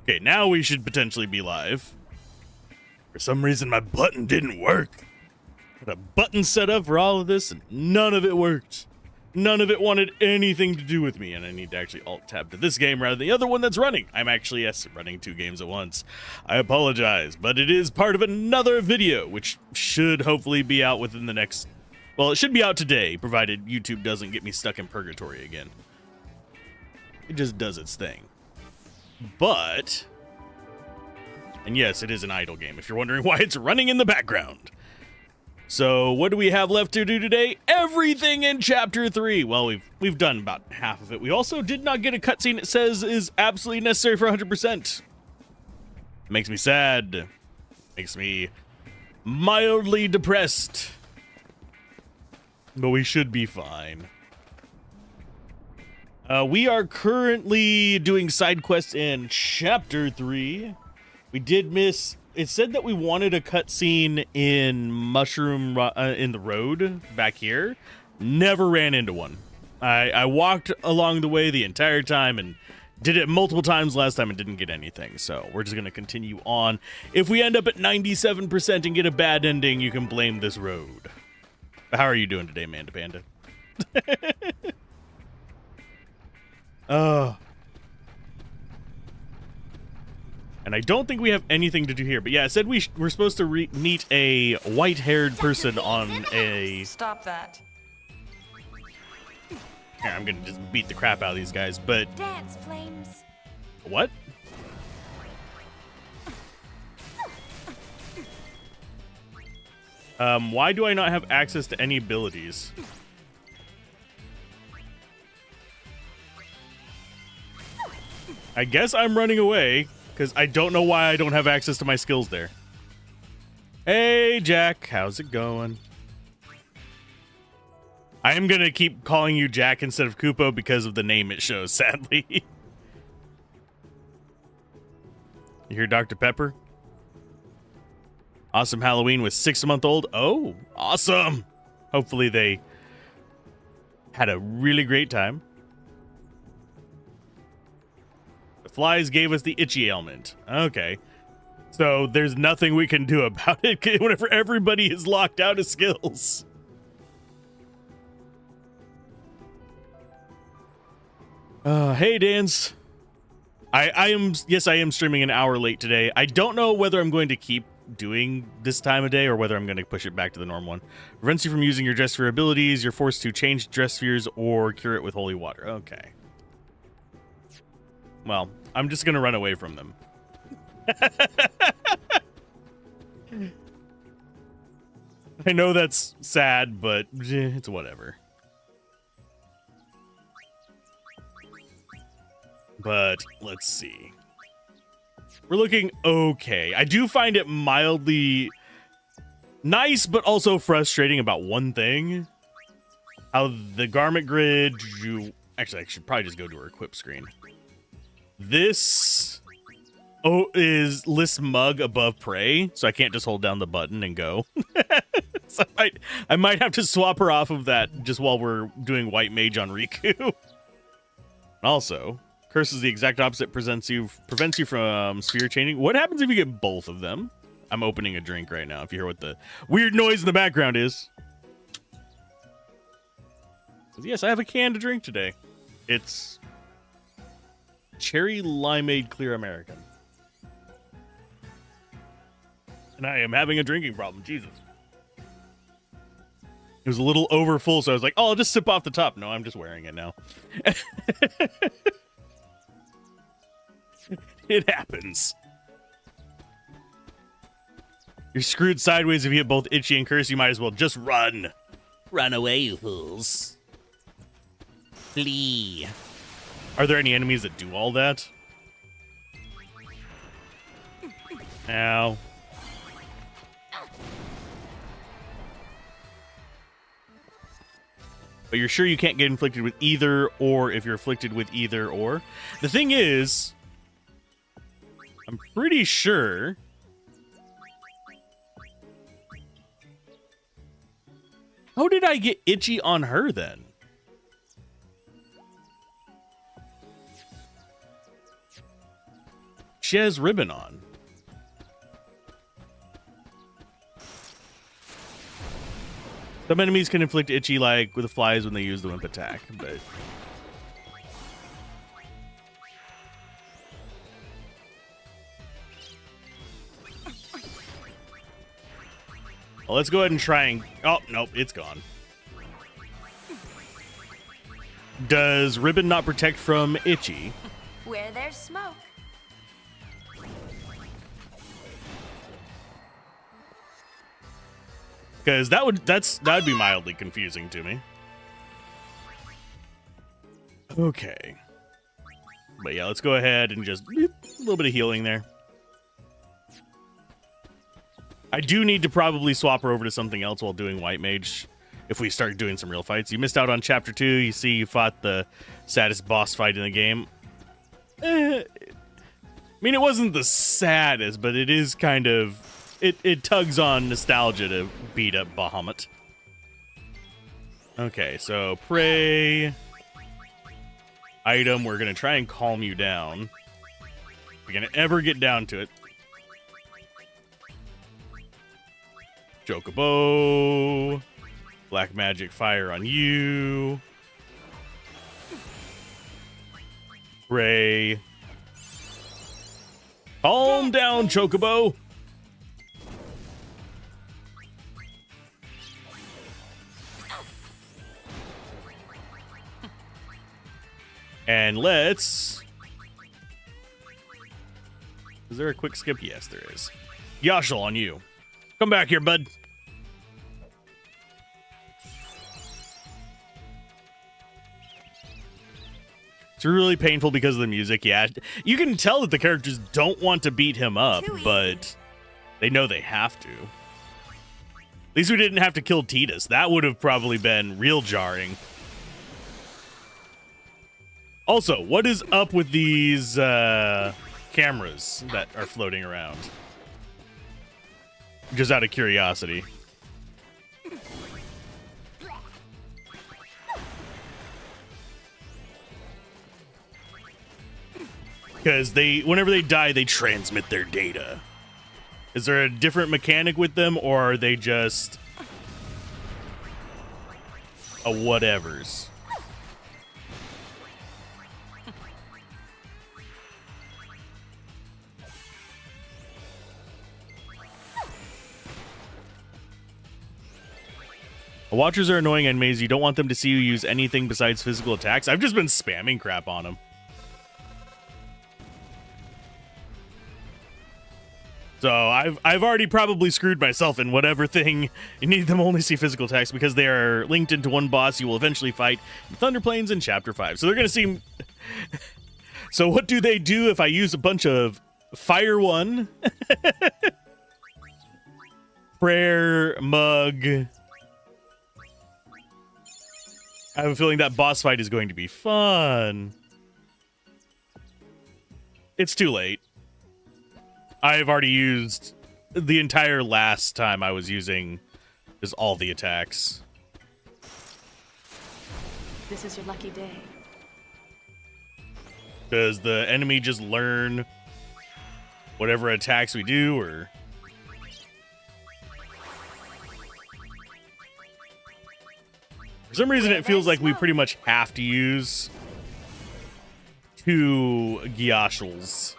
Okay, now we should potentially be live. For some reason, my button didn't work. Had a button set up for all of this, and none of it worked. None of it wanted anything to do with me, and I need to actually alt-tab to this game rather than the other one that's running. I'm actually, yes, running 2 games at once. I apologize, but it is part of another video, which should hopefully be out within the next... Well, it should be out today, provided YouTube doesn't get me stuck in purgatory again. It just does its thing. But... And yes, it is an idle game, if you're wondering why it's running in the background. So, what do we have left to do today? Everything in Chapter 3. Well, we've done about half of it. We also did not get a cutscene it says is absolutely necessary for 100%. Makes me sad. Makes me mildly depressed. But we should be fine. We are currently doing side quests in Chapter 3. We did miss... It said that we wanted a cutscene in Mushroom in the road back here. Never ran into one. I walked along the way the entire time and did it multiple times last time and didn't get anything. So we're just going to continue on. If we end up at 97% and get a bad ending, you can blame this road. How are you doing today, Manda Panda? And I don't think we have anything to do here. But yeah, it said we're supposed to meet a white-haired person on a... Stop that. Here, I'm gonna just beat the crap out of these guys, but... Dance, flames. What? Why do I not have access to any abilities? I guess I'm running away. Because I don't know why I don't have access to my skills there. Hey, Jack. How's it going? I am going to keep calling you Jack instead of Koopo because of the name it shows, sadly. You hear Dr. Pepper? Awesome Halloween with 6-month-old. Oh, awesome. Hopefully they had a really great time. Flies gave us the itchy ailment. Okay. So there's nothing we can do about it whenever everybody is locked out of skills. Hey, Dance. I am streaming an hour late today. I don't know whether I'm going to keep doing this time of day or whether I'm going to push it back to the normal one. Prevents you from using your dress sphere abilities. You're forced to change dress spheres or cure it with holy water. Okay. Well, I'm just going to run away from them. I know that's sad, but it's whatever. But let's see. We're looking okay. I do find it mildly nice, but also frustrating about one thing. How the garment grid... Actually, I should probably just go to her equip screen. This is list mug above prey, so I can't just hold down the button and go. So I might have to swap her off of that just while we're doing white mage on Riku. Also, curse is the exact opposite, prevents you from sphere changing. What happens if you get both of them? I'm opening a drink right now, if you hear what the weird noise in the background is. Yes, I have a can to drink today. It's cherry limeade clear American. And I am having a drinking problem. Jesus. It was a little over full, so I was like, oh, I'll just sip off the top. No, I'm just wearing it now. It happens. You're screwed sideways if you hit both itchy and curse. You might as well just run. Run away, you fools. Flee. Are there any enemies that do all that? Ow. But you're sure you can't get inflicted with either or if you're afflicted with either or? The thing is, I'm pretty sure... How did I get itchy on her then? She has ribbon on. Some enemies can inflict itchy like with the flies when they use the wimp attack, but well, let's go ahead and try and oh nope, it's gone. Does ribbon not protect from itchy? Where there's smoke. Because that would be mildly confusing to me. Okay. But yeah, let's go ahead and just a little bit of healing there. I do need to probably swap her over to something else while doing White Mage if we start doing some real fights. You missed out on Chapter 2. You see you fought the saddest boss fight in the game. I mean, it wasn't the saddest, but it is kind of... It tugs on nostalgia to beat up Bahamut. Okay, so pray. Item, we're going to try and calm you down. If you're going to ever get down to it. Chocobo. Black magic fire on you. Pray. Calm down, Chocobo. And let's... Is there a quick skip? Yes, there is. Yashel on you. Come back here, bud. It's really painful because of the music, yeah. You can tell that the characters don't want to beat him up, but they know they have to. At least we didn't have to kill Tidus. That would have probably been real jarring. Also, what is up with these cameras that are floating around? Just out of curiosity. Because whenever they die, they transmit their data. Is there a different mechanic with them, or are they just a whatevers? Watchers are annoying enemies. You don't want them to see you use anything besides physical attacks. I've just been spamming crap on them. So I've already probably screwed myself in whatever thing you need them only see physical attacks because they are linked into one boss you will eventually fight in Thunder Plains in Chapter 5. So they're going to seem... So what do they do if I use a bunch of Fire 1, Prayer, Mug... I have a feeling that boss fight is going to be fun. It's too late. I've already used the entire last time I was using just all the attacks. This is your lucky day. Does the enemy just learn whatever attacks we do, or... For some reason, it feels like we pretty much have to use 2 Gyashels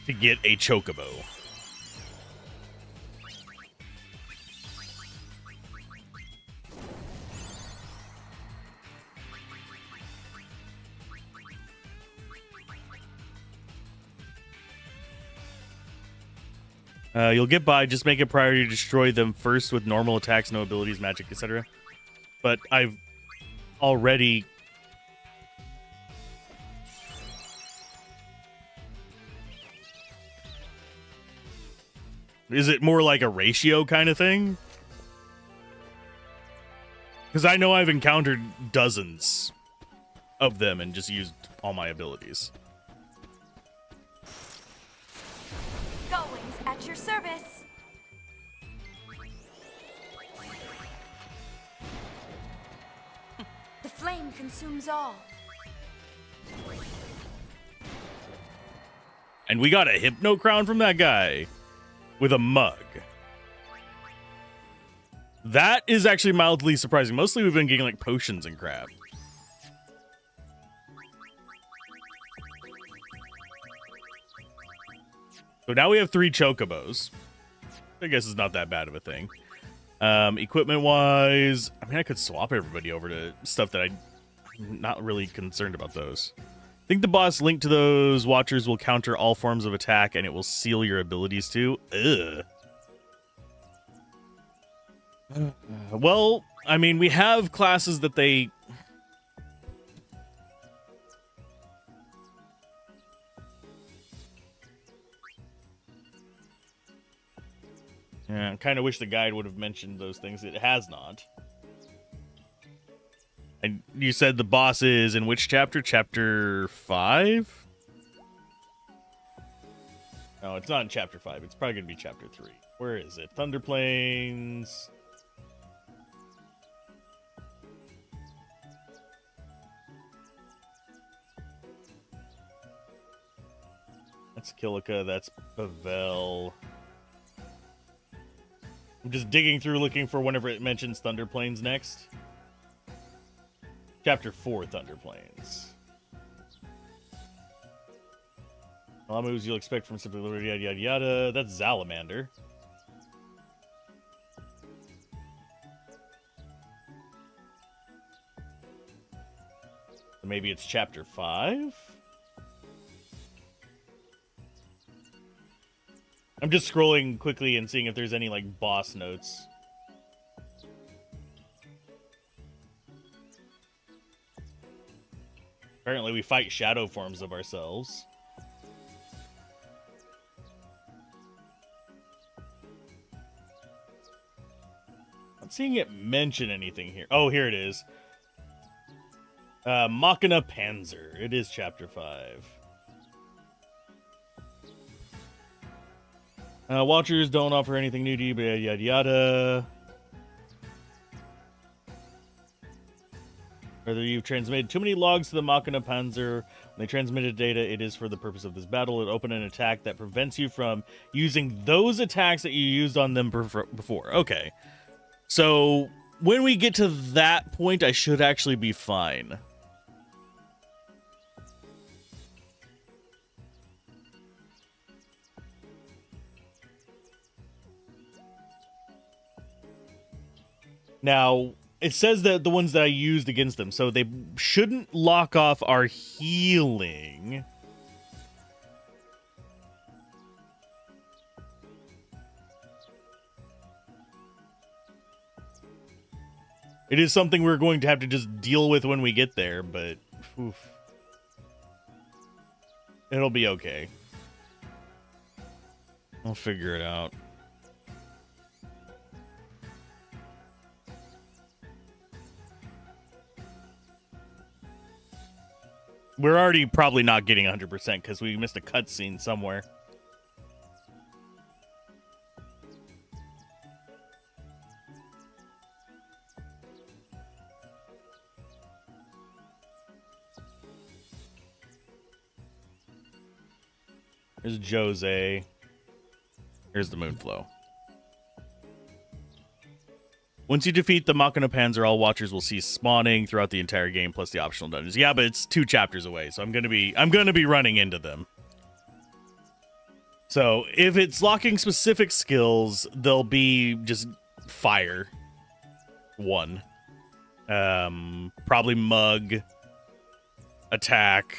to get a Chocobo. You'll get by. Just make it priority to destroy them first with normal attacks, no abilities, magic, etc. But I've already... Is it more like a ratio kind of thing? Because I know I've encountered dozens of them and just used all my abilities. At your service. The flame consumes all. And we got a Hypno Crown from that guy with a mug. That is actually mildly surprising. Mostly we've been getting like potions and crap. So now we have 3 chocobos. I guess it's not that bad of a thing. Equipment wise, I mean, I could swap everybody over to stuff that I'm not really concerned about those. I think the boss linked to those watchers will counter all forms of attack and it will seal your abilities too. Ugh. Well, I mean, we have classes that they... Yeah, I kind of wish the guide would have mentioned those things. It has not. And you said the boss is in which chapter? Chapter 5? No, it's not in chapter 5. It's probably going to be chapter 3. Where is it? Thunder Plains. That's Kilika. That's Pavel. I'm just digging through looking for whenever it mentions Thunder Plains next. Chapter 4, Thunder Plains. All moves you'll expect from Simply Liberty, yada yada yada. That's Salamander. Maybe it's chapter 5? I'm just scrolling quickly and seeing if there's any, like, boss notes. Apparently we fight shadow forms of ourselves. Not seeing it mention anything here. Oh, here it is. Machina Panzer. It is chapter 5. Watchers don't offer anything new to you, but yada yada yada. Whether you've transmitted too many logs to the Machina Panzer, when they transmitted data, it is for the purpose of this battle. It opened an attack that prevents you from using those attacks that you used on them before. Okay. So, when we get to that point, I should actually be fine. Now, it says that the ones that I used against them, so they shouldn't lock off our healing. It is something we're going to have to just deal with when we get there, but oof. It'll be okay. I'll figure it out. We're already probably not getting 100% because we missed a cutscene somewhere. Here's Jose. Here's the Moonflow. Once you defeat the Machina Panzer, all watchers will cease spawning throughout the entire game, plus the optional dungeons. Yeah, but it's 2 chapters away, so I'm gonna be running into them. So if it's locking specific skills, they'll be just fire. 1. Probably mug. Attack.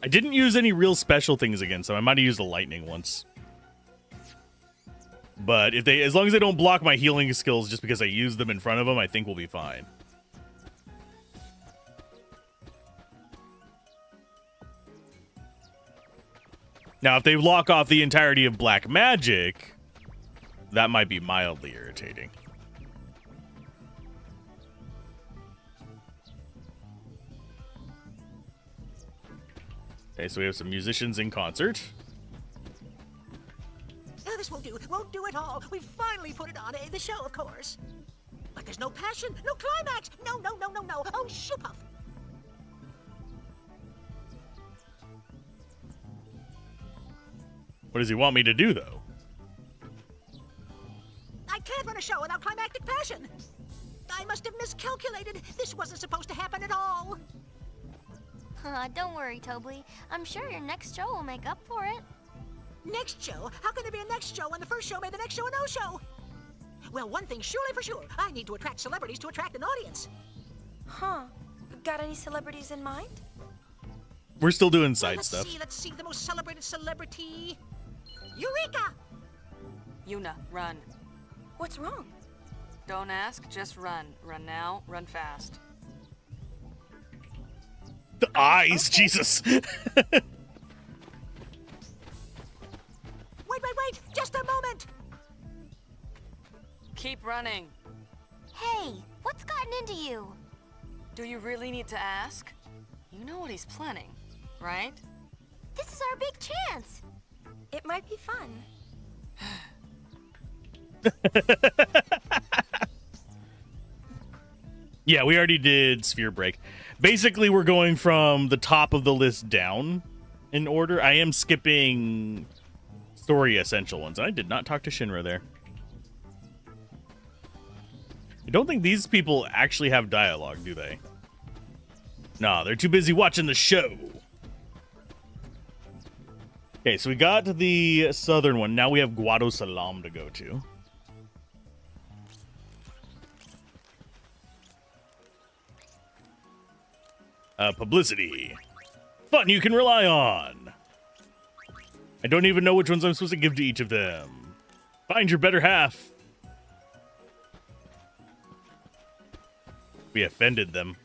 I didn't use any real special things against them. I might have used the lightning once. But if they, as long as they don't block my healing skills just because I use them in front of them, I think we'll be fine. Now, if they block off the entirety of black magic, that might be mildly irritating. Okay, so we have some musicians in concert. This won't do at all. We've finally put it on the show, of course. But there's no passion, no climax. No. Oh, shoo-puff. What does he want me to do, though? I can't run a show without climactic passion. I must have miscalculated. This wasn't supposed to happen at all. Don't worry, Toby. I'm sure your next show will make up for it. Next show? How can there be a next show when the first show made the next show a no-show? Well, one thing's surely for sure. I need to attract celebrities to attract an audience. Huh. Got any celebrities in mind? We're still doing Well, side stuff. Let's see. The most celebrated celebrity... Eureka! Yuna, run. What's wrong? Don't ask, just run. Run now, run fast. The eyes, Okay. Jesus. Wait. Just a moment. Keep running. Hey, what's gotten into you? Do you really need to ask? You know what he's planning, right? This is our big chance. It might be fun. Yeah, we already did Sphere Break. Basically, we're going from the top of the list down in order. I am skipping story essential ones. I did not talk to Shinra there. I don't think these people actually have dialogue, do they? Nah, they're too busy watching the show. Okay, so we got to the southern one. Now we have Guado Salam to go to. Publicity. Fun you can rely on. I don't even know which ones I'm supposed to give to each of them. Find your better half. We offended them.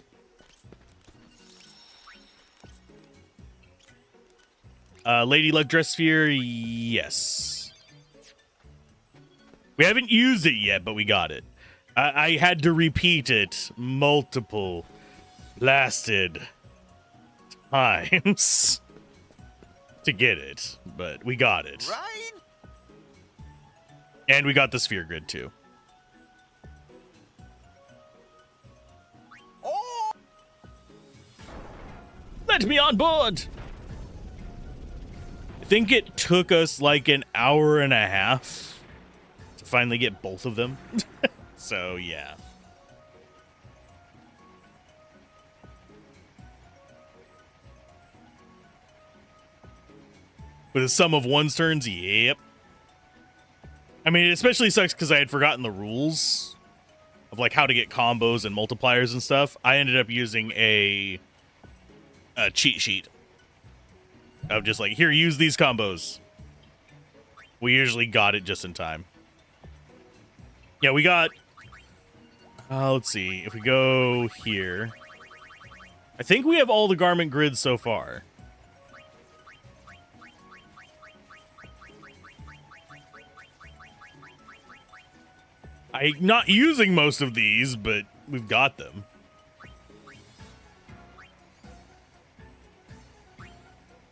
Lady Luck Dress Sphere, yes. We haven't used it yet, but we got it. I had to repeat it multiple blasted times to get it, but we got it. Right? And we got the sphere grid too. Oh! Let me on board. I think it took us like an hour and a half to finally get both of them. So yeah. With a sum of one's turns, yep. I mean, it especially sucks because I had forgotten the rules of like how to get combos and multipliers and stuff. I ended up using a cheat sheet of just like, here, use these combos. We usually got it just in time. Yeah, we got... let's see. If we go here... I think we have all the garment grids so far. I'm not using most of these, but we've got them.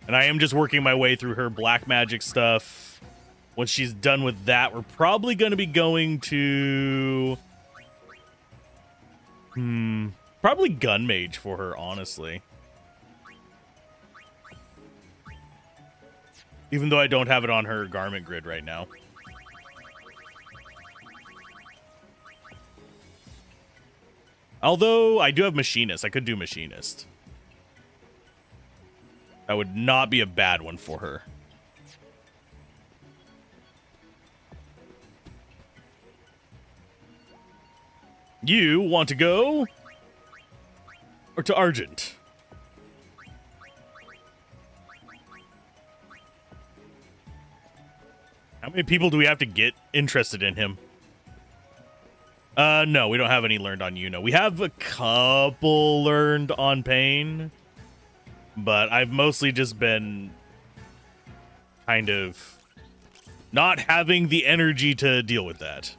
And I am just working my way through her black magic stuff. Once she's done with that, we're probably going to be going to... probably Gun Mage for her, honestly. Even though I don't have it on her garment grid right now. Although, I do have Machinist. I could do Machinist. That would not be a bad one for her. You want to go? Or to Argent? How many people do we have to get interested in him? No, we don't have any learned on Yuna. We have a couple learned on Pain, but I've mostly just been kind of not having the energy to deal with that.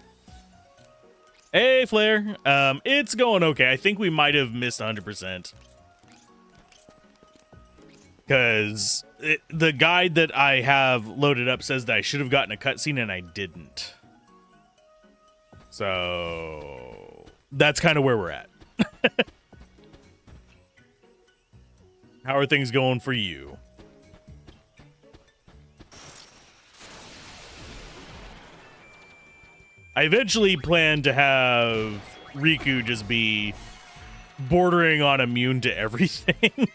Hey, Flare. It's going okay. I think we might have missed 100%. Because the guide that I have loaded up says that I should have gotten a cutscene and I didn't. So that's kind of where we're at. How are things going for you? I eventually plan to have Riku just be bordering on immune to everything.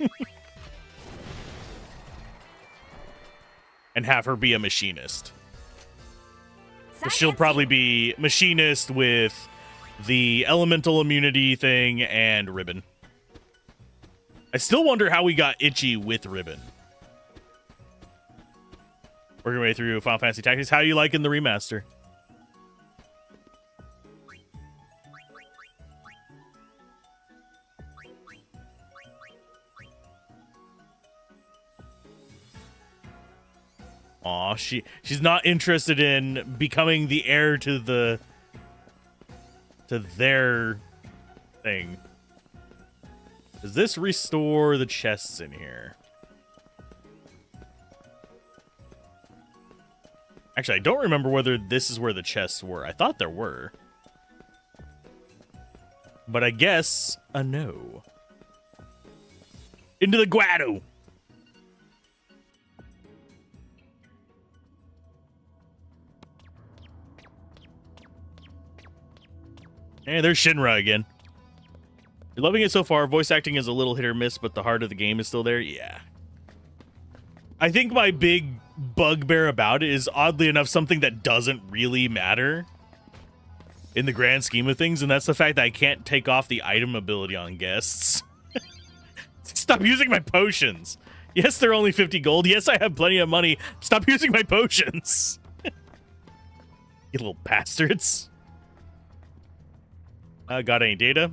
And have her be a machinist. She'll probably be machinist with the elemental immunity thing and ribbon. I still wonder how we got Itchy with ribbon. Working our way through Final Fantasy Tactics. How are you liking the remaster? Aw, she's not interested in becoming the heir to their thing. Does this restore the chests in here? Actually, I don't remember whether this is where the chests were. I thought there were. But I guess a no. Into the Guado! Hey, there's Shinra again. You're loving it so far. Voice acting is a little hit or miss, but the heart of the game is still there. Yeah. I think my big bugbear about it is, oddly enough, something that doesn't really matter in the grand scheme of things, and that's the fact that I can't take off the item ability on guests. Stop using my potions. Yes, they're only 50 gold. Yes, I have plenty of money. Stop using my potions. You little bastards. Got any data?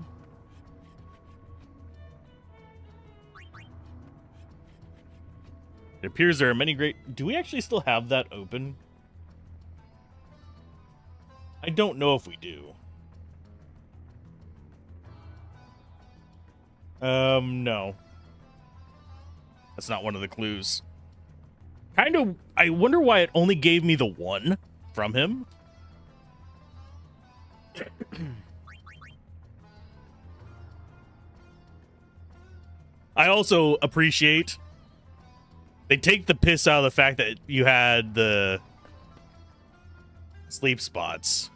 It appears there are many great... Do we actually still have that open? I don't know if we do. No. That's not one of the clues. Kind of... I wonder why it only gave me the one from him. I also appreciate they take the piss out of the fact that you had the sleep spots.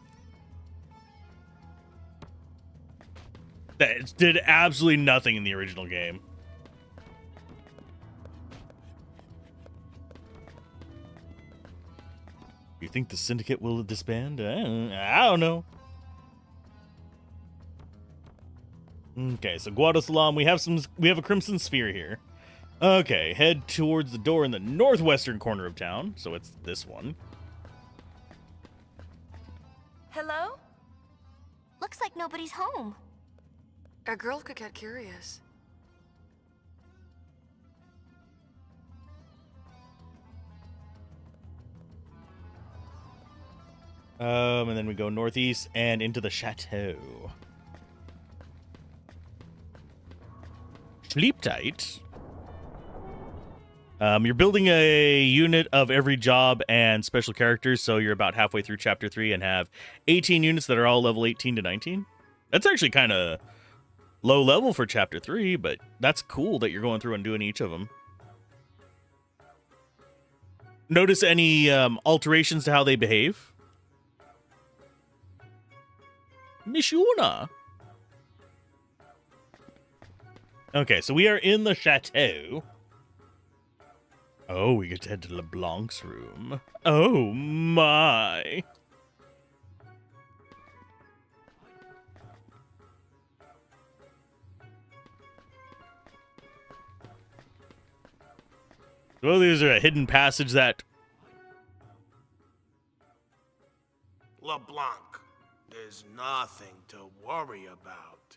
That did absolutely nothing in the original game. You think the Syndicate will disband? I don't know. Okay, so Guadosalam, we have a Crimson Sphere here. Okay, head towards the door in the northwestern corner of town. So it's this one. Hello? Looks like nobody's home. A girl could get curious. And then we go northeast and into the chateau. Sleep tight. You're building a unit of every job and special characters, so you're about halfway through Chapter 3 and have 18 units that are all level 18 to 19. That's actually kind of low level for Chapter 3, but that's cool that you're going through and doing each of them. Notice any alterations to how they behave? Mishuna. Okay, so we are in the chateau. Oh, we get to head to LeBlanc's room. Oh, my. Well, there's a hidden passage that... LeBlanc, there's nothing to worry about.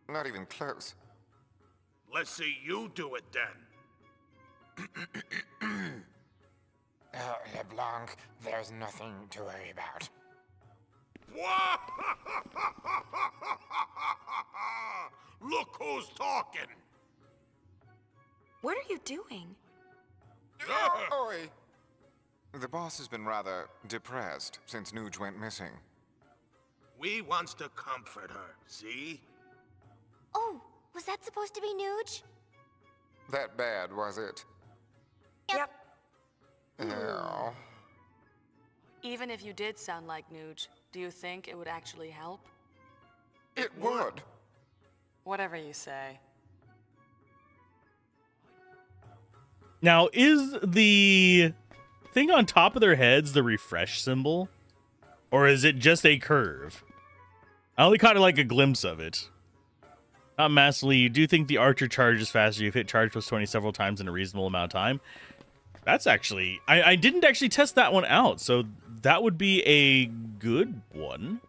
Not even close. Let's see you do it then. LeBlanc, there's nothing to worry about. Look who's talking. What are you doing? Oi! The boss has been rather depressed since Nuge went missing. We wants to comfort her, see? Oh, was that supposed to be Nuge? That bad, was it? Yep. Oh. Even if you did sound like Nuge, do you think it would actually help? It would. Whatever you say. Now, is the thing on top of their heads the refresh symbol? Or is it just a curve? I only caught like a glimpse of it. Not massively. You do think the archer charges faster. You've hit charge plus 20 several times in a reasonable amount of time. That's actually... I didn't actually test that one out, so that would be a good one.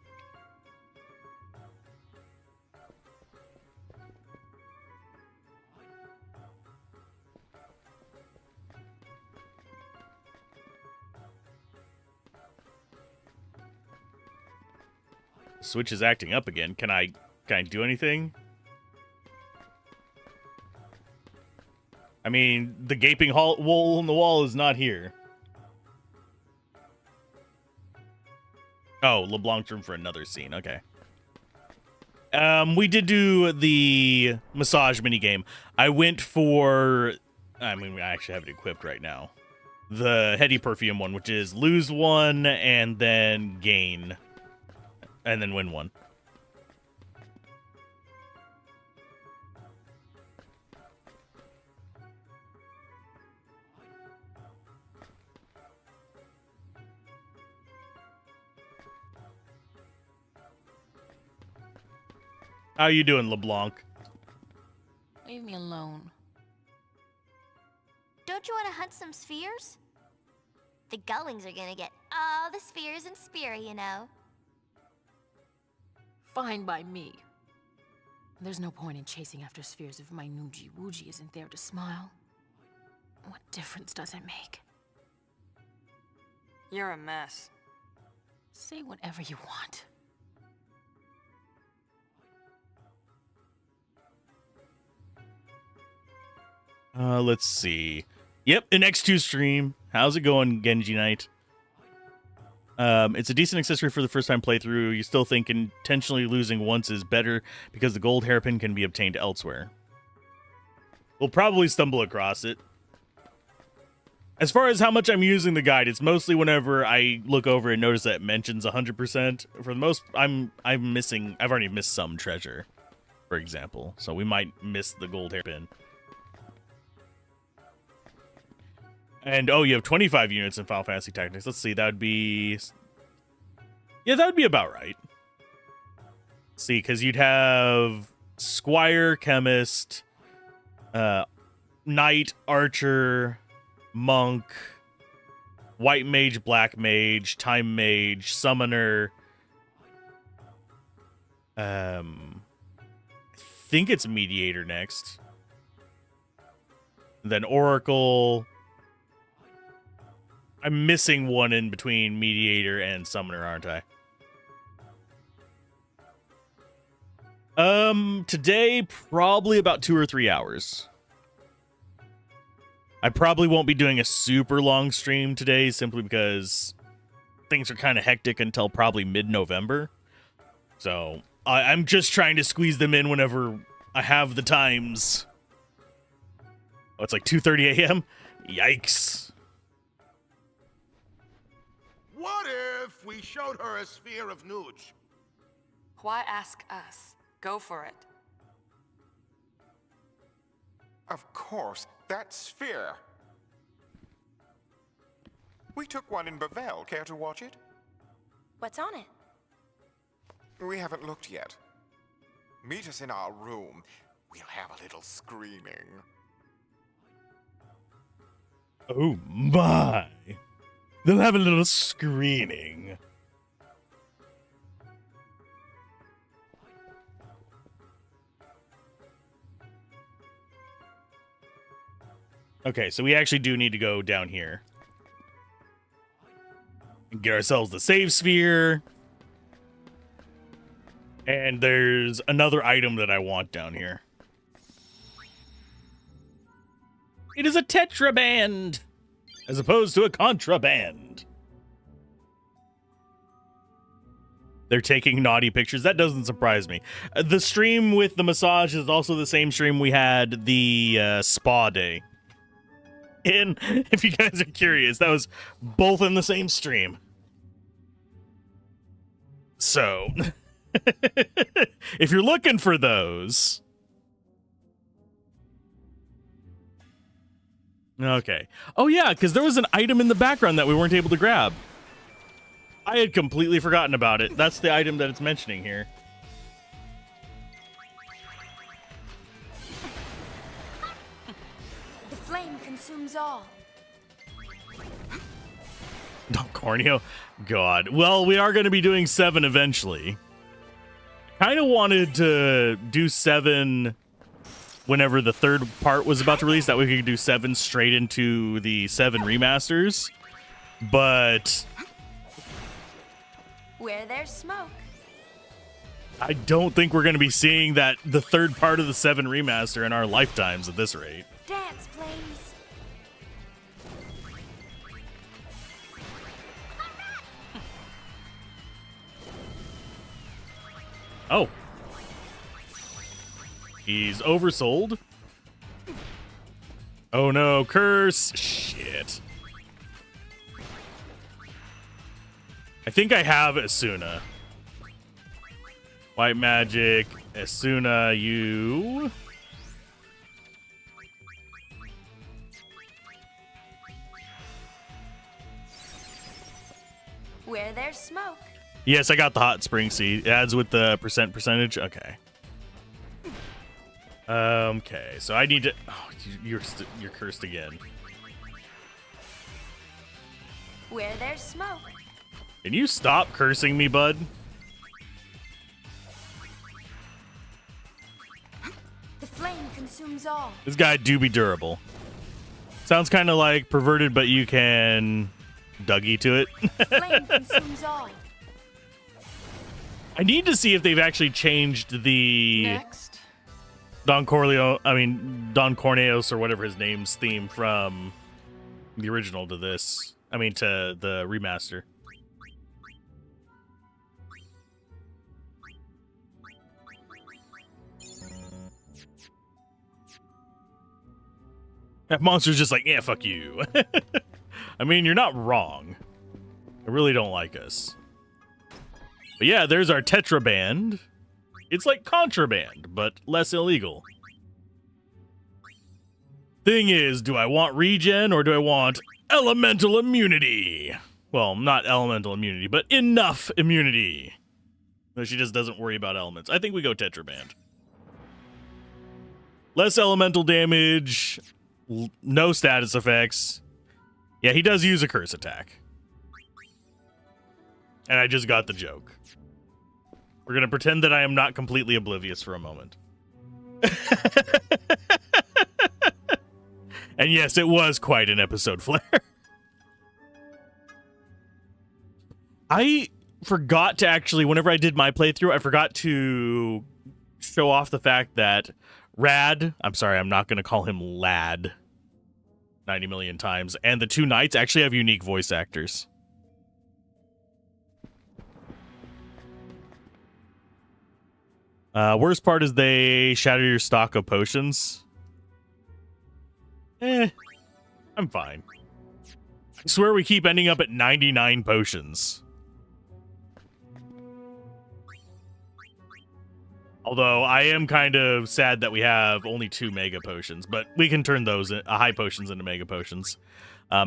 Switch is acting up again. Can I do anything? I mean, the gaping hole in the wall is not here. Oh, LeBlanc's room for another scene. Okay. We did do the massage minigame. I went for... I mean, I actually have it equipped right now. The Heady Perfume one, which is lose one and then gain. And then win one. How you doing, LeBlanc? Leave me alone. Don't you want to hunt some spheres? The gullings are gonna get all the spheres in Spear, you know. Fine by me. There's no point in chasing after spheres if my Noogie Woogie isn't there to smile. What difference does it make? You're a mess. Say whatever you want. Let's see. Yep, an X-2 stream. How's it going, Genji Knight? It's a decent accessory for the first time playthrough. You still think intentionally losing once is better because the gold hairpin can be obtained elsewhere. We'll probably stumble across it. As far as how much I'm using the guide, it's mostly whenever I look over and notice that it mentions 100%. For the most, I've already missed some treasure, for example. So we might miss the gold hairpin. And, oh, you have 25 units in Final Fantasy Tactics. Let's see, that would be... Yeah, that would be about right. Let's see, because you'd have Squire, Chemist, Knight, Archer, Monk, White Mage, Black Mage, Time Mage, Summoner. I think it's Mediator next. Then Oracle... I'm missing one in between Mediator and Summoner, aren't I? Today, probably about 2 or 3 hours. I probably won't be doing a super long stream today, simply because things are kind of hectic until probably mid-November. So, I'm just trying to squeeze them in whenever I have the times. Oh, it's like 2:30 a.m.? Yikes. What if we showed her a sphere of Nuge? Why ask us? Go for it. Of course, that sphere. We took one in Bavel. Care to watch it? What's on it? We haven't looked yet. Meet us in our room. We'll have a little screening. Oh my. They'll have a little screening. Okay, so we actually do need to go down here. And get ourselves the save sphere. And there's another item that I want down here. It is a tetraband! As opposed to a contraband. They're taking naughty pictures. That doesn't surprise me. The stream with the massage is also the same stream we had the spa day. And if you guys are curious, that was both in the same stream. So, if you're looking for those... Okay. Oh, yeah, because there was an item in the background that we weren't able to grab. I had completely forgotten about it. That's the item that it's mentioning here. The flame consumes all. Don Corneo. God. Well, we are going to be doing 7 eventually. Kind of wanted to do 7 whenever the third part was about to release. That way we could do 7 straight into the 7 remasters. But Where there's smoke. I don't think we're going to be seeing the third part of the 7 remaster in our lifetimes at this rate. Dance, flames. Oh. He's oversold. Oh no, curse. Shit. I think I have Asuna. White magic, Asuna, you. Where there's smoke. Yes, I got the hot spring seed. It adds with the percentage. Okay. Okay, so I need to. Oh, you're cursed again. Where there's smoke. Can you stop cursing me, bud? The flame consumes all. This guy do be durable. Sounds kind of like perverted, but you can Dougie to it. Flame consumes all. I need to see if they've actually changed the Next. Don Corneos or whatever his name's theme from the original to this. I mean, to the remaster. That monster's just like, yeah, fuck you. I mean, you're not wrong. I really don't like us. But yeah, there's our Tetra Band. It's like contraband, but less illegal. Thing is, do I want regen or do I want elemental immunity? Well, not elemental immunity, but enough immunity. No, she just doesn't worry about elements. I think we go Tetra Band. Less elemental damage, no status effects. Yeah, he does use a curse attack. And I just got the joke. We're going to pretend that I am not completely oblivious for a moment. And yes, it was quite an episode flare. I forgot to actually, whenever I did my playthrough, I forgot to show off the fact that Rad, I'm sorry, I'm not going to call him Lad 90 million times, and the 2 knights actually have unique voice actors. Worst part is they shatter your stock of potions. I'm fine. I swear we keep ending up at 99 potions. Although I am kind of sad that we have only 2 mega potions, but we can turn those high potions into mega potions.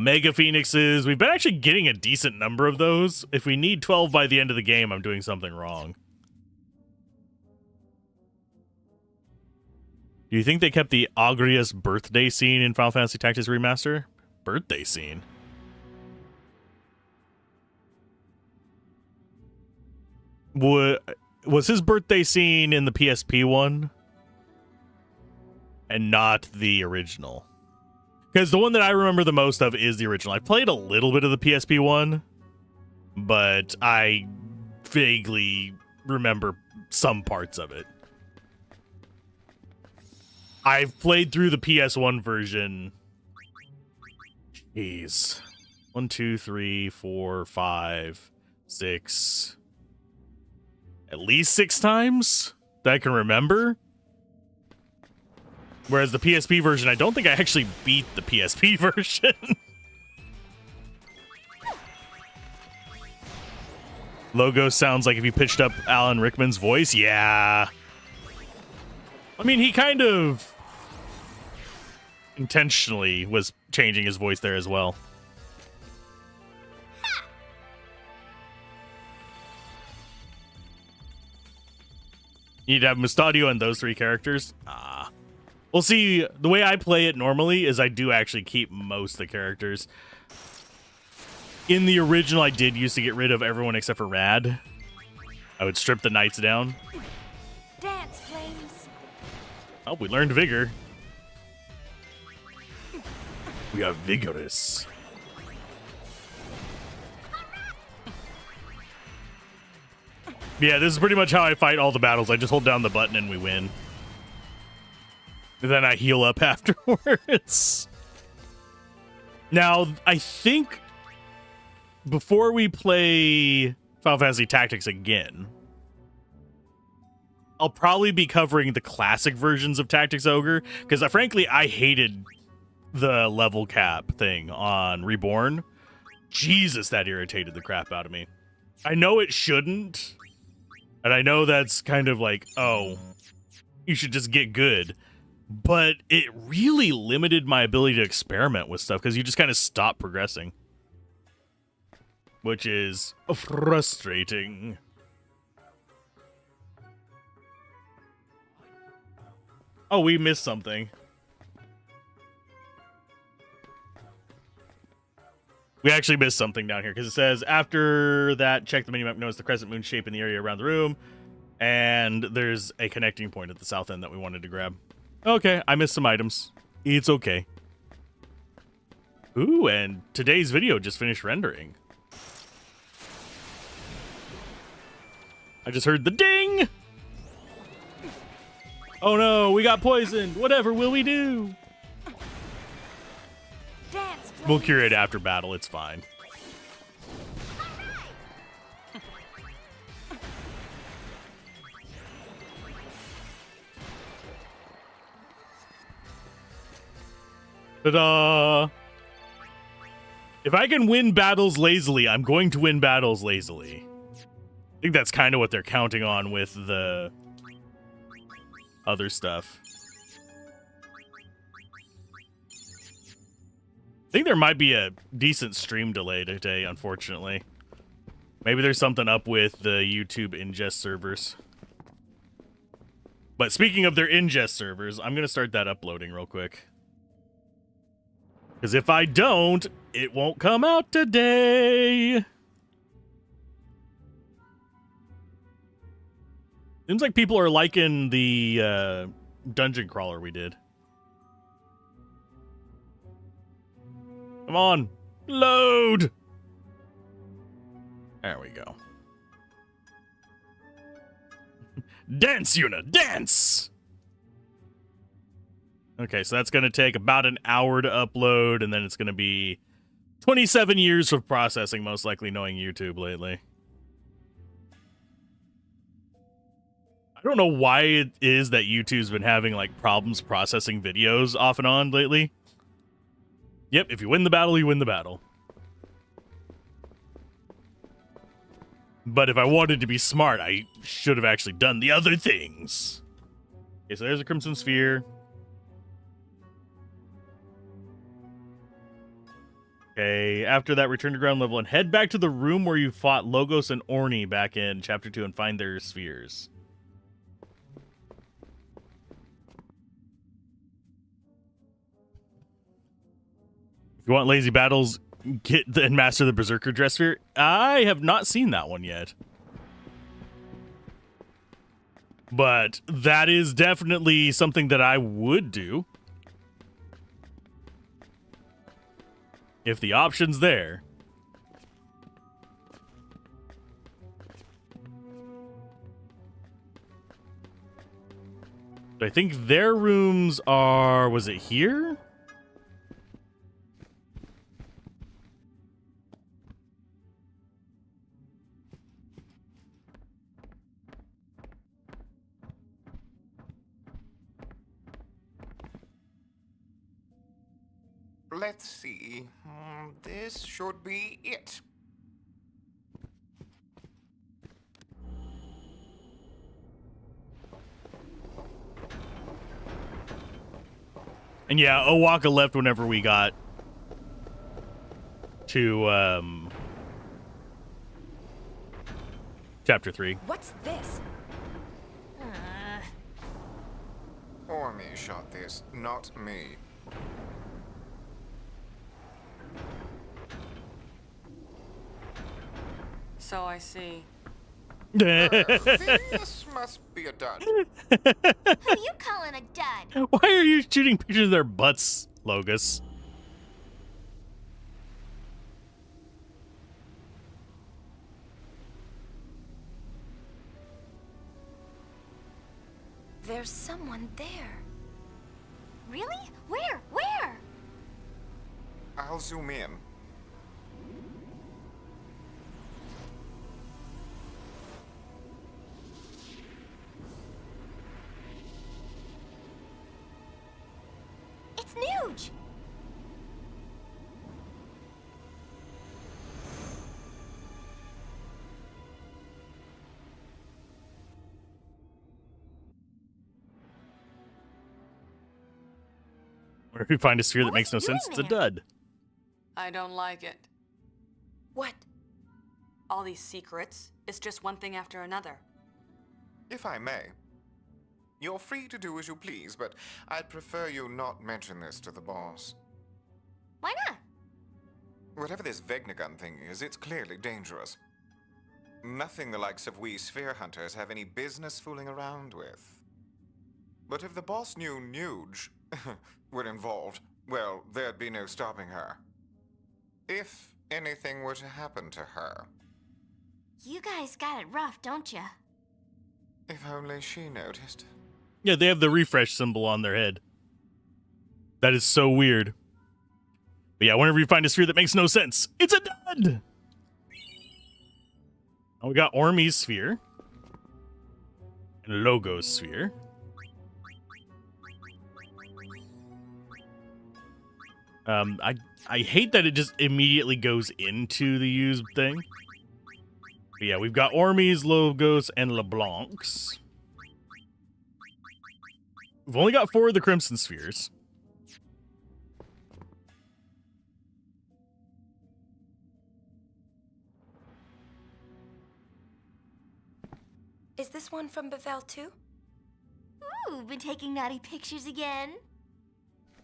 Mega phoenixes, we've been actually getting a decent number of those. If we need 12 by the end of the game, I'm doing something wrong. Do you think they kept the Agrias birthday scene in Final Fantasy Tactics Remaster? Birthday scene? Was his birthday scene in the PSP one? And not the original? Because the one that I remember the most of is the original. I played a little bit of the PSP one, but I vaguely remember some parts of it. I've played through the PS1 version. Jeez. 1, 2, 3, 4, 5, 6. At least 6 times that I can remember. Whereas the PSP version, I don't think I actually beat the PSP version. Logo sounds like if you pitched up Alan Rickman's voice. Yeah. I mean, he kind of intentionally was changing his voice there as well. You need to have Mustadio and those three characters. Ah. Well, see, the way I play it normally is I do actually keep most of the characters. In the original, I did used to get rid of everyone except for Rad. I would strip the knights down. Dance, flames. Oh, we learned Vigor. We are vigorous. Yeah, this is pretty much how I fight all the battles. I just hold down the button and we win. And then I heal up afterwards. Now, I think before we play Final Fantasy Tactics again, I'll probably be covering the classic versions of Tactics Ogre, because frankly, I hated the level cap thing on Reborn. Jesus, that irritated the crap out of me. I know it shouldn't, and I know that's kind of like, oh, you should just get good. But it really limited my ability to experiment with stuff, because you just kind of stop progressing. Which is frustrating. Oh, we missed something. We actually missed something down here, because it says, after that, check the minimap, notice the crescent moon shape in the area around the room, and there's a connecting point at the south end that we wanted to grab. Okay, I missed some items. It's okay. Ooh, and today's video just finished rendering. I just heard the ding! Oh no, we got poisoned. Whatever will we do? Dance, flames. We'll cure it after battle, it's fine. Ta-da! If I can win battles lazily, I'm going to win battles lazily. I think that's kind of what they're counting on with the other stuff. I think there might be a decent stream delay today, unfortunately. Maybe there's something up with the YouTube ingest servers. But speaking of their ingest servers, I'm going to start that uploading real quick. Because if I don't, it won't come out today. Seems like people are liking the dungeon crawler we did. Come on, load. There we go. Dance, Yuna, dance! Okay, so that's going to take about an hour to upload, and then it's going to be 27 years of processing, most likely, knowing YouTube lately. I don't know why it is that YouTube's been having, like, problems processing videos off and on lately. Yep, if you win the battle, you win the battle. But if I wanted to be smart, I should have actually done the other things. Okay, so there's a Crimson Sphere. Okay, after that, return to ground level and head back to the room where you fought Logos and Orni back in Chapter 2 and find their spheres. If you want lazy battles, get and master the Berserker Dress Sphere. I have not seen that one yet. But that is definitely something that I would do. If the option's there. I think their rooms are... Was it here? Let's see. This should be it. And yeah, Owaka left whenever we got to chapter 3. What's this? Ormy shot this, not me. So I see. This must be a dud. Who you calling a dud? Why are you shooting pictures of their butts, Logus? There's someone there. Really? Where? Where? I'll zoom in. It's Nuge! Or if you find a sphere that What makes no was he sense, doing it's a there? dud. I don't like it. What? All these secrets. It's just one thing after another. If I may. You're free to do as you please, but I'd prefer you not mention this to the boss. Why not? Whatever this Vegnagun thing is, it's clearly dangerous. Nothing the likes of we sphere hunters have any business fooling around with. But if the boss knew Nuge were involved, well, there'd be no stopping her. If anything were to happen to her. You guys got it rough, don't ya? If only she noticed. Yeah, they have the refresh symbol on their head. That is so weird. But yeah, whenever you find a sphere that makes no sense, it's a dud! Oh, we got Ormy's sphere. And Logo's sphere. I hate that it just immediately goes into the use thing. But yeah, we've got Ormy's, Logos, and LeBlanc's. We've only got 4 of the Crimson Spheres. Is this one from Bevel too? Ooh, been taking naughty pictures again?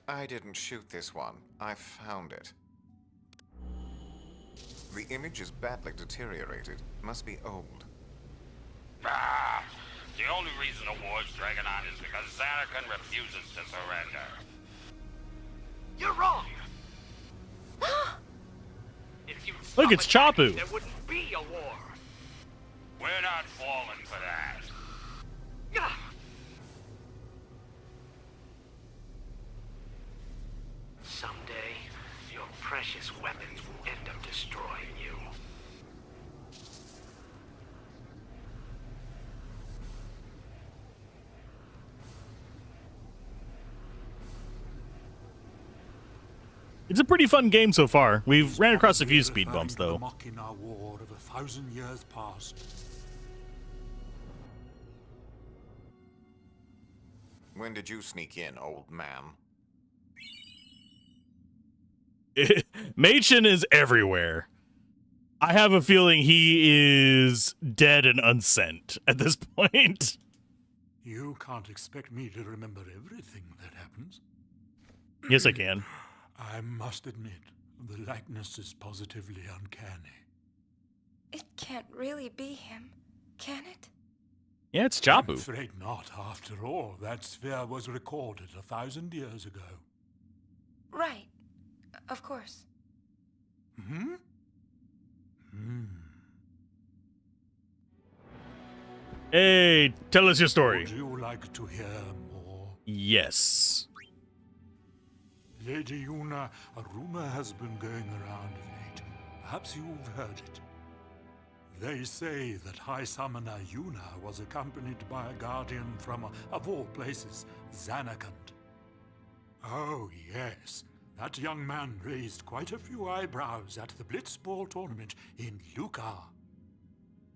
I didn't shoot this one. I found it. The image is badly deteriorated. Must be old. Ah, the only reason the war's dragging on is because Xanakan refuses to surrender. You're wrong. If you Look, it's stop Chapu. attacking, there wouldn't be a war. We're not falling for that. Ah. Someday, your precious weapons will end up destroying you. It's a pretty fun game so far. We've ran across a few speed bumps, though. Machina war of 1,000 years past. When did you sneak in, old man? Machen is everywhere. I have a feeling he is dead and unsent at this point. You can't expect me to remember everything that happens. Yes, I can. I must admit, the likeness is positively uncanny. It can't really be him, can it? Yeah, it's I'm Chapu. afraid not. After all, that sphere was recorded 1,000 years ago. Right. Of course. Hmm? Hey, tell us your story. Would you like to hear more? Yes. Lady Yuna, a rumor has been going around of late. Perhaps you've heard it. They say that High Summoner Yuna was accompanied by a guardian from, of all places, Xanakant. Oh, yes. That young man raised quite a few eyebrows at the Blitzball tournament in Luka.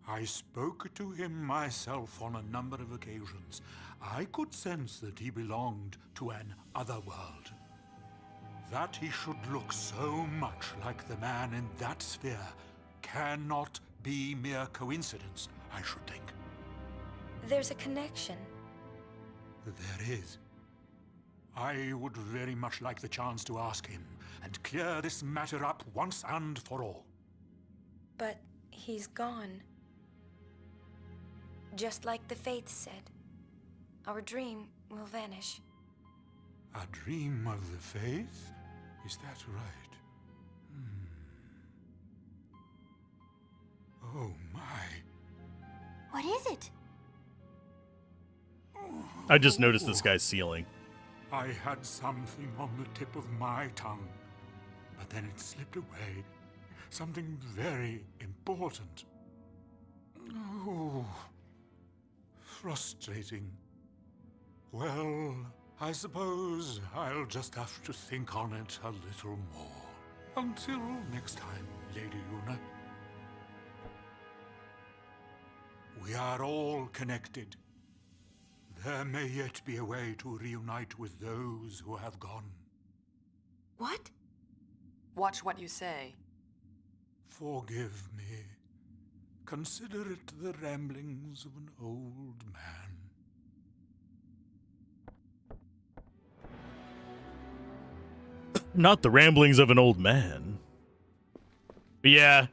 I spoke to him myself on a number of occasions. I could sense that he belonged to an other world. That he should look so much like the man in that sphere cannot be mere coincidence, I should think. There's a connection. There is. I would very much like the chance to ask him and clear this matter up once and for all. But he's gone. Just like the Faith said. Our dream will vanish. A dream of the Faith? Is that right? Oh my. What is it? I just noticed this guy's ceiling. I had something on the tip of my tongue, but then it slipped away. Something very important. Oh, frustrating. Well, I suppose I'll just have to think on it a little more. Until next time, Lady Luna. We are all connected. There may yet be a way to reunite with those who have gone. What? Watch what you say. Forgive me. Consider it the ramblings of an old man. Not the ramblings of an old man. But yeah,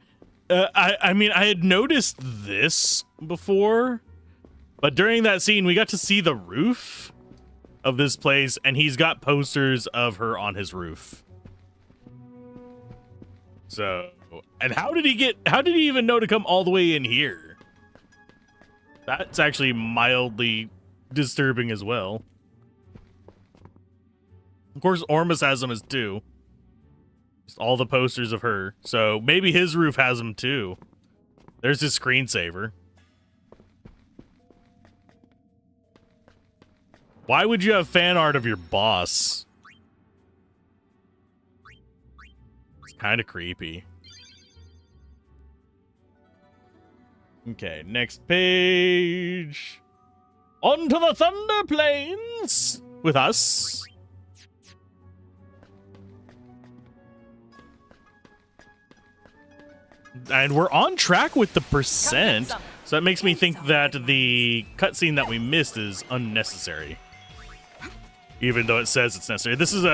I mean, I had noticed this before, but during that scene, we got to see the roof of this place, and he's got posters of her on his roof. So, and how did he even know to come all the way in here? That's actually mildly disturbing as well. Of course, Ormus has them as too. Just all the posters of her. So maybe his roof has them too. There's his screensaver. Why would you have fan art of your boss? It's kind of creepy. Okay, next page. On to the Thunder Plains with us. And we're on track with the percent, so that makes me think that the cutscene that we missed is unnecessary. Even though it says it's necessary. This is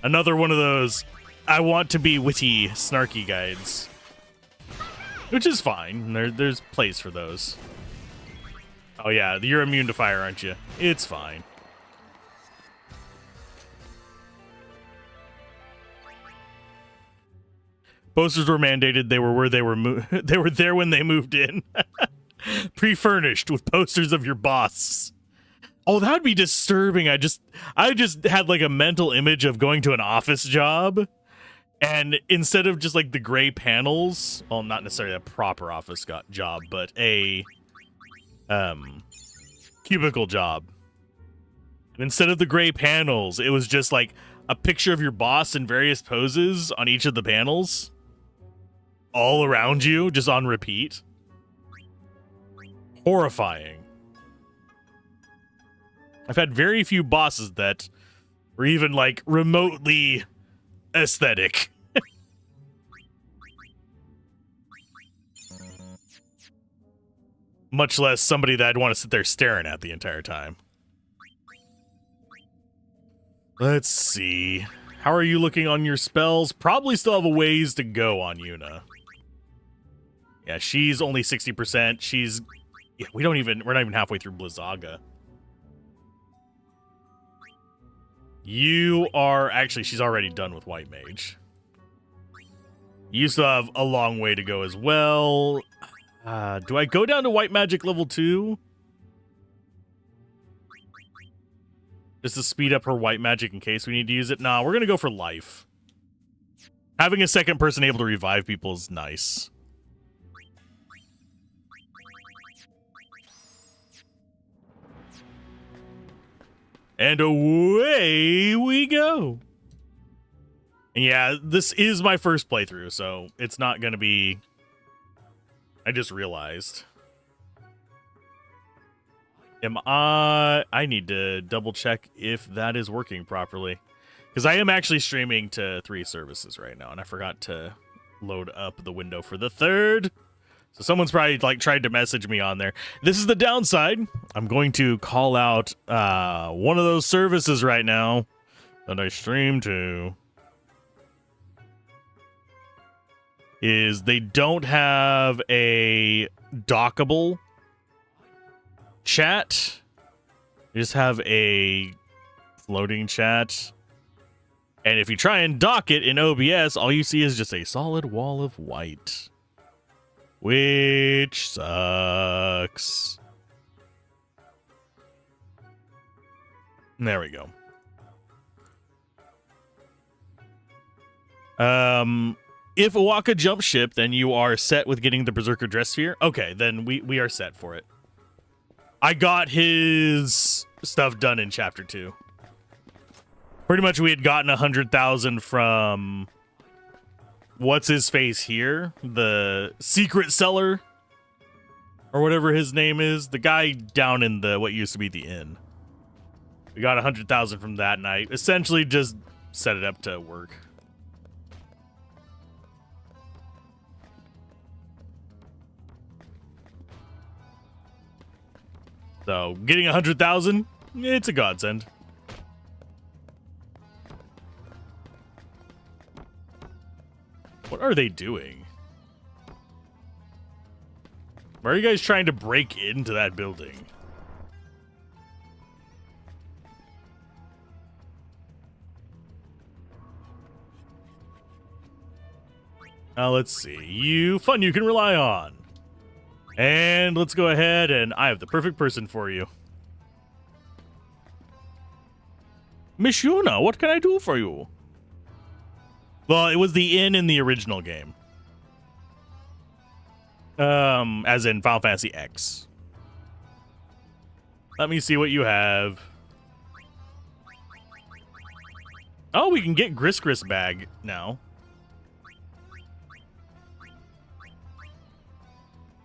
another one of those I want to be witty, snarky guides. Which is fine. There's place for those. Oh yeah, you're immune to fire, aren't you? It's fine. Posters were mandated. They were where they were. They were there when they moved in. Pre-furnished with posters of your boss. Oh, that would be disturbing. I just had like a mental image of going to an office job, and instead of just like the gray panels, well, not necessarily a proper office job, but a cubicle job. And instead of the gray panels, it was just like a picture of your boss in various poses on each of the panels. All around you, just on repeat. Horrifying. I've had very few bosses that were even, like, remotely aesthetic. Much less somebody that I'd want to sit there staring at the entire time. Let's see. How are you looking on your spells? Probably still have a ways to go on Yuna. Yeah, she's only 60%. She's... Yeah, we're not even halfway through Blizzaga. You are... Actually, she's already done with White Mage. You still have a long way to go as well. Do I go down to White Magic level 2? Just to speed up her White Magic in case we need to use it? Nah, we're going to go for life. Having a second person able to revive people is nice. And away we go. And yeah, this is my first playthrough, so it's not going to be I just realized. I need to double check if that is working properly. Because I am actually streaming to 3 services right now, and I forgot to load up the window for the 3rd. So someone's probably like tried to message me on there. This is the downside. I'm going to call out one of those services right now that I stream to. Is they don't have a dockable chat. They just have a floating chat. And if you try and dock it in OBS, all you see is just a solid wall of white. Which sucks. There we go. If Awaka jumps ship, then you are set with getting the Berserker Dress Sphere. Okay, then we are set for it. I got his stuff done in Chapter 2. Pretty much we had gotten 100,000 from... What's his face here? The secret seller? Or whatever his name is. The guy down in the what used to be the inn. We got 100,000 from that night. Essentially just set it up to work. So, getting 100,000, it's a godsend. What are they doing? Why are you guys trying to break into that building? Now, let's see. You can rely on. And let's go ahead, and I have the perfect person for you. Miss Yuna, what can I do for you? Well, it was the inn in the original game. As in Final Fantasy X. Let me see what you have. Oh, we can get Gris bag now.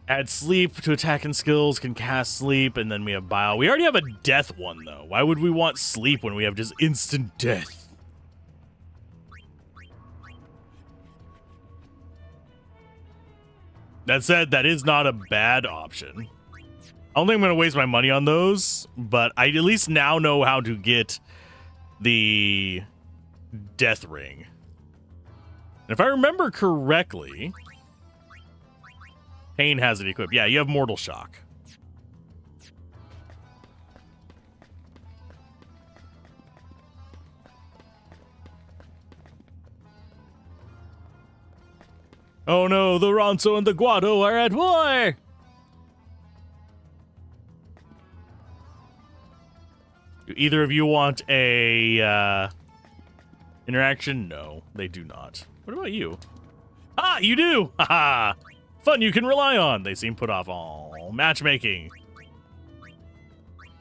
Add sleep to attack and skills, can cast sleep, and then we have bile. We already have a death one, though. Why would we want sleep when we have just instant death? That said, that is not a bad option. I don't think I'm going to waste my money on those, but I at least now know how to get the death ring. And if I remember correctly... Pain has it equipped. Yeah, you have Mortal Shock. Oh no, the Ronso and the Guado are at war! Do either of you want a interaction? No, they do not. What about you? Ah, you do! Haha! Fun you can rely on. They seem put off. Oh, matchmaking.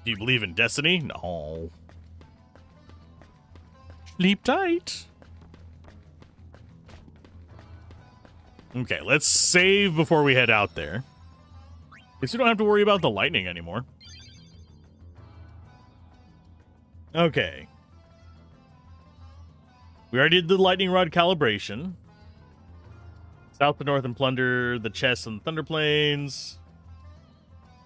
Do you believe in destiny? No. Sleep tight. Okay, let's save before we head out there. At least we don't have to worry about the lightning anymore. Okay. We already did the lightning rod calibration. South to north and plunder the chests and the thunder plains.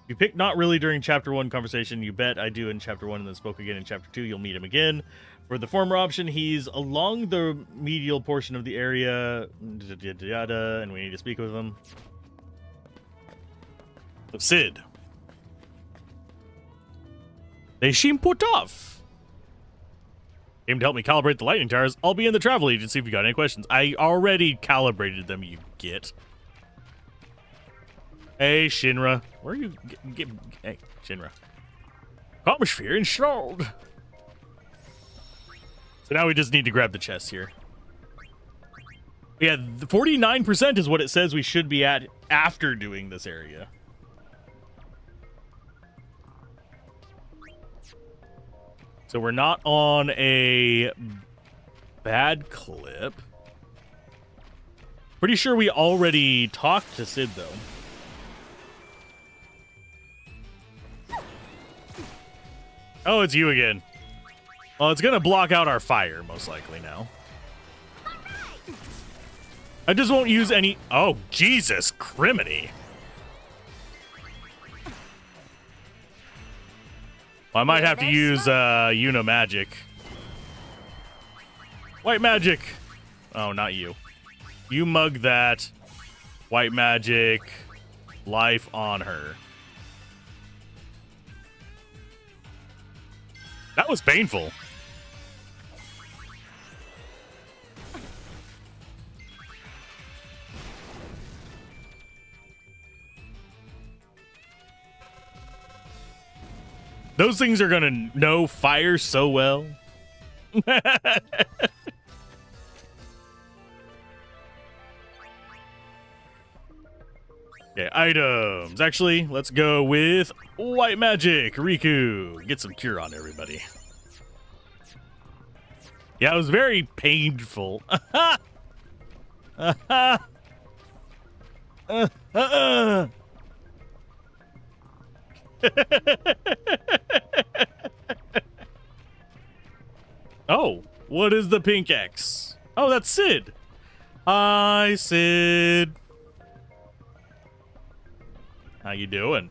You pick not really during chapter 1 conversation. You bet I do in chapter 1 and then spoke again in chapter 2. You'll meet him again. For the former option, he's along the medial portion of the area. And we need to speak with him. So, Sid. They seem put off. Came to help me calibrate the lightning towers. I'll be in the travel agency if you got any questions. I already calibrated them, you git. Hey, Shinra. Where are you? Hey, Shinra. Atmosphere installed. So now we just need to grab the chest here. Yeah, 49% is what it says we should be at after doing this area. So we're not on a bad clip. Pretty sure we already talked to Sid, though. Oh, it's you again. Well, it's gonna block out our fire, most likely now. I just won't use any... Oh, Jesus criminy. Well, I might have to use Uno magic. White magic. Oh, not you. You mug that. White magic. Life on her. That was painful. Those things are gonna know fire so well. Okay, items. Actually, let's go with white magic. Riku. Get some cure on everybody. Yeah, it was very painful. Oh, what is the pink X? Oh, that's Sid. Hi, Sid. How you doing?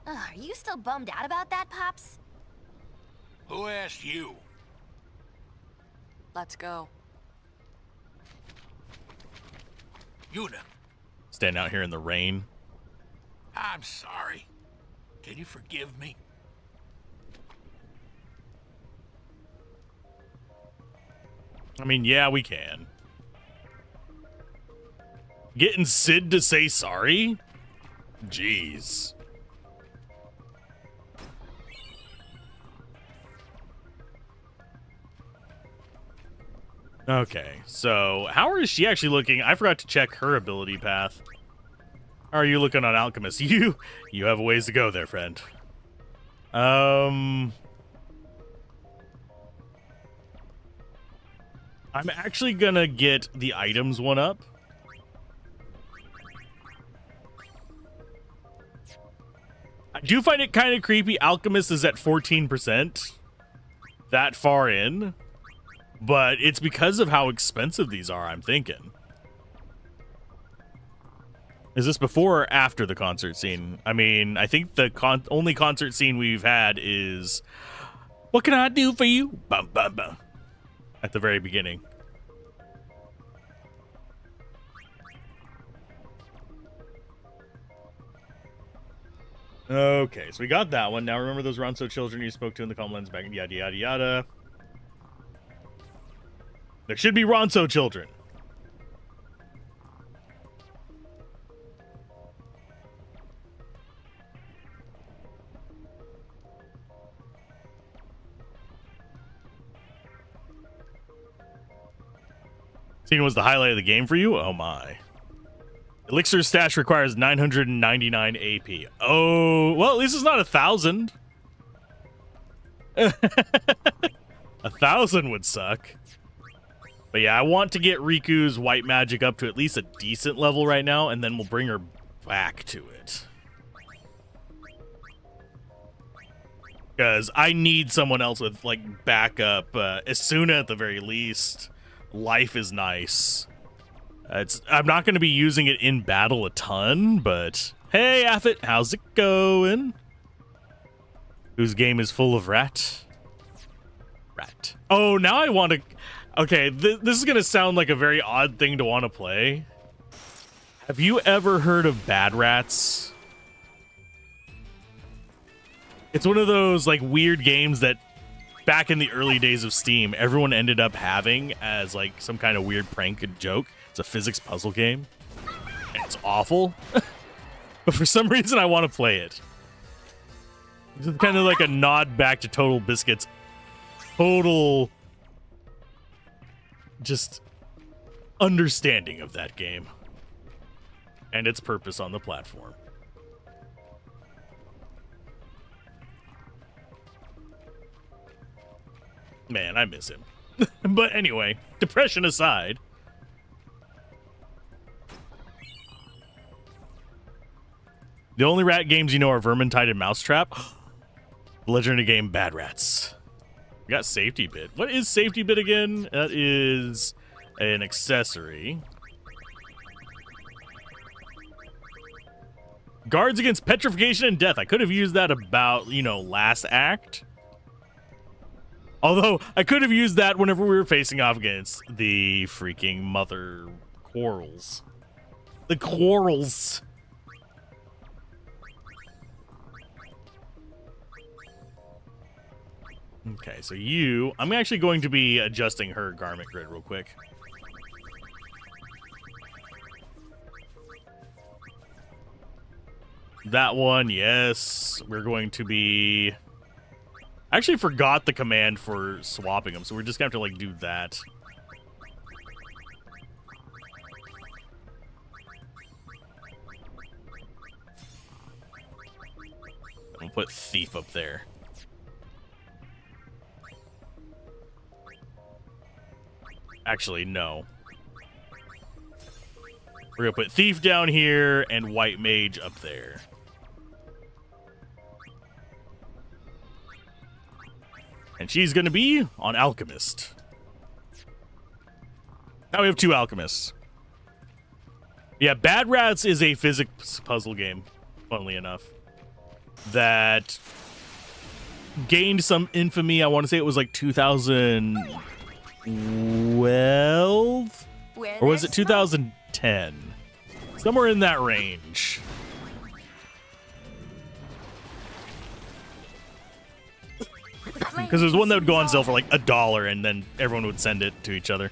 Are you still bummed out about that, Pops? Who asked you? Let's go. Yuna, Standing out here in the rain. I'm sorry. Can you forgive me? I mean, yeah, we can. Getting Sid to say sorry? Jeez. Okay, so how is she actually looking? I forgot to check her ability path. How are you looking on Alchemist? You have a ways to go there, friend. I'm actually gonna get the items one up. I do find it kind of creepy. Alchemist is at 14%. That far in. But it's because of how expensive these are, I'm thinking. Is this before or after the concert scene? I mean, I think the only concert scene we've had is... What can I do for you? Bum, bum, bum. At the very beginning. Okay, so we got that one. Now remember those Ronso children you spoke to in the comm lens back, yada, yada, yada. There should be Ronso children. Scene was the highlight of the game for you? Oh my. Elixir stash requires 999 AP. Oh, well, at least it's not 1,000. 1,000 would suck. But yeah, I want to get Riku's white magic up to at least a decent level right now, and then we'll bring her back to it. Because I need someone else with, like, backup. Asuna, at the very least. Life is nice. I'm not going to be using it in battle a ton, but... Hey, Affit, how's it going? Whose game is full of rat? Rat. Oh, now I want to... Okay, this is going to sound like a very odd thing to want to play. Have you ever heard of Bad Rats? It's one of those, like, weird games that back in the early days of Steam, everyone ended up having as, like, some kind of weird prank and joke. It's a physics puzzle game. And it's awful. But for some reason, I want to play it. It's kind of like a nod back to Total Biscuit's total... just understanding of that game and its purpose on the platform. Man, I miss him. But anyway, depression aside, the only rat games you know are Vermintide and Mousetrap. Legendary game Bad Rats. We got safety bit. What is safety bit again? That is an accessory. Guards against petrification and death. I could have used that about, you know, last act. Although, I could have used that whenever we were facing off against the freaking mother quarrels. The quarrels. Okay, so you... I'm actually going to be adjusting her garment grid real quick. That one, yes. We're going to be... I actually forgot the command for swapping them, so we're just going to have to, like, do that. I'll put Thief up there. Actually, no. We're going to put Thief down here and White Mage up there. And she's going to be on Alchemist. Now we have 2 Alchemists. Yeah, Bad Rats is a physics puzzle game, funnily enough, that gained some infamy. I want to say it was like 2012? Or was it 2010? Somewhere in that range. Because there's one that would go on sale for like $1 and then everyone would send it to each other.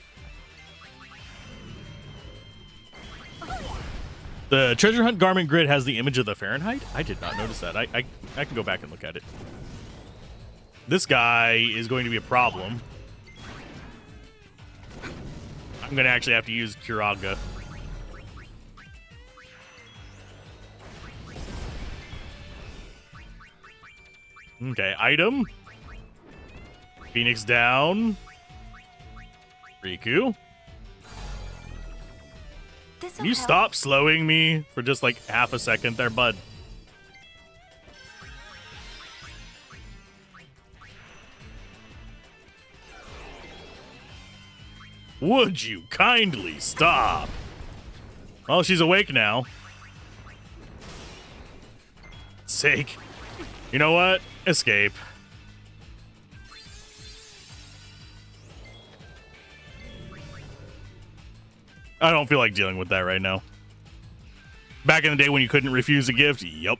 The treasure hunt garment grid has the image of the Fahrenheit? I did not notice that. I can go back and look at it. This guy is going to be a problem. I'm going to actually have to use Kiraga. Okay, item. Phoenix down. Riku. Can you stop slowing me for just like half a second there, bud? Would you kindly stop? Oh, she's awake now. Sake. You know what? Escape. I don't feel like dealing with that right now. Back in the day when you couldn't refuse a gift, yup.